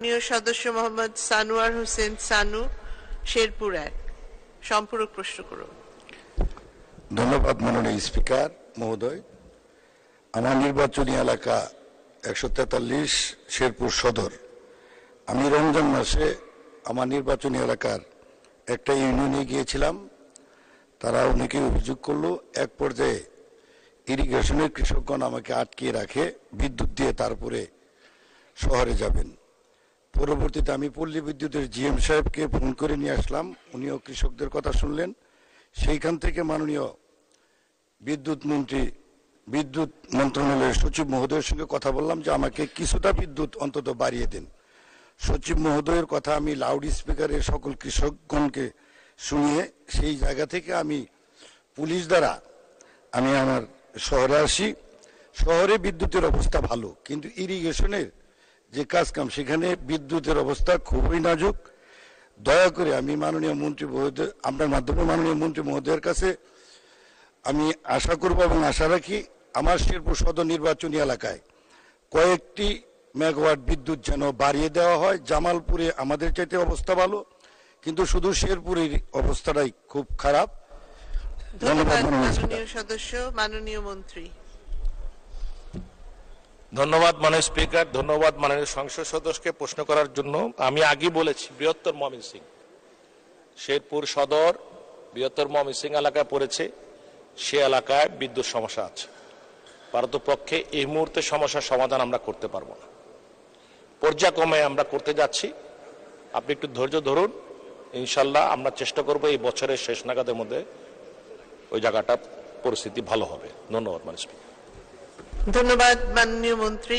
মাননীয় সদস্য মোহাম্মদ সানোয়ার হোসেন সানু, শেরপুর 1। সম্পূরক প্রশ্ন করুন। ধন্যবাদ মাননীয় স্পিকার মহোদয়। আমার নির্বাচনী এলাকা 143 শেরপুর সদর। আমি রমজান মাসে আমার নির্বাচনী এলাকার একটা ইউনিয়নে গিয়েছিলাম। তারা অনেকে অভিযোগ করলো, এক পর্যায়ে ইরিগেশনের কৃষকগণ আমাকে আটকিয়ে রাখে, বিদ্যুৎ দিয়ে তারপরে শহরে যাবেন। পরবর্তীতে আমি পল্লী বিদ্যুতের জিএম সাহেবকে ফোন করে নিয়ে আসলাম, উনিও কৃষকদের কথা শুনলেন। সেইখান থেকে মাননীয় বিদ্যুৎ মন্ত্রণালয়ের সচিব মহোদয়ের সঙ্গে কথা বললাম যে আমাকে কিছুটা বিদ্যুৎ অন্তত বাড়িয়ে দেন। সচিব মহোদয়ের কথা আমি লাউড স্পিকারে সকল কৃষকগণকে শুনিয়ে সেই জায়গা থেকে আমি পুলিশ দ্বারা আমি আমার শহরে আসি। শহরে বিদ্যুতের অবস্থা ভালো, কিন্তু ইরিগেশনের যে কাজকাম সেখানে বিদ্যুতের অবস্থা খুবই নাজুক। দয়া করে আমি মাননীয় মন্ত্রী মহোদয়, আপনার মাধ্যমে মাননীয় মন্ত্রী মহোদয়ের কাছে আমি আশা করব এবং আশা রাখি আমার শেরপুর সদর নির্বাচনী এলাকায় কয়েকটি মেগাওয়াট বিদ্যুৎ যেন বাড়িয়ে দেওয়া হয়। জামালপুরে আমাদের চাইতে অবস্থা ভালো, কিন্তু শুধু শেরপুরের অবস্থাটাই খুব খারাপ। ধন্যবাদ মাননীয় সদস্য। মাননীয় মন্ত্রী। ধন্যবাদ মাননীয় স্পিকার, ধন্যবাদ মাননীয় সংসদ সদস্যকে প্রশ্ন করার জন্য। আমি আগে বলেছি বৃহত্তর ময়মনসিংহ শেরপুর সদর বৃহত্তর ময়মনসিংহ এলাকায় পড়েছে, সে এলাকায় বিদ্যুৎ সমস্যা আছে। পারতপক্ষে এই মুহূর্তে সমস্যার সমাধান আমরা করতে পারবো না, পর্যায়ক্রমে আমরা করতে যাচ্ছি। আপনি একটু ধৈর্য ধরুন, ইনশাল্লাহ আমরা চেষ্টা করব এই বছরের শেষ নাগাদের মধ্যে ওই জায়গাটা পরিস্থিতি ভালো হবে। ধন্যবাদ মাননীয় স্পিকার। ধন্যবাদ মাননীয় মন্ত্রী।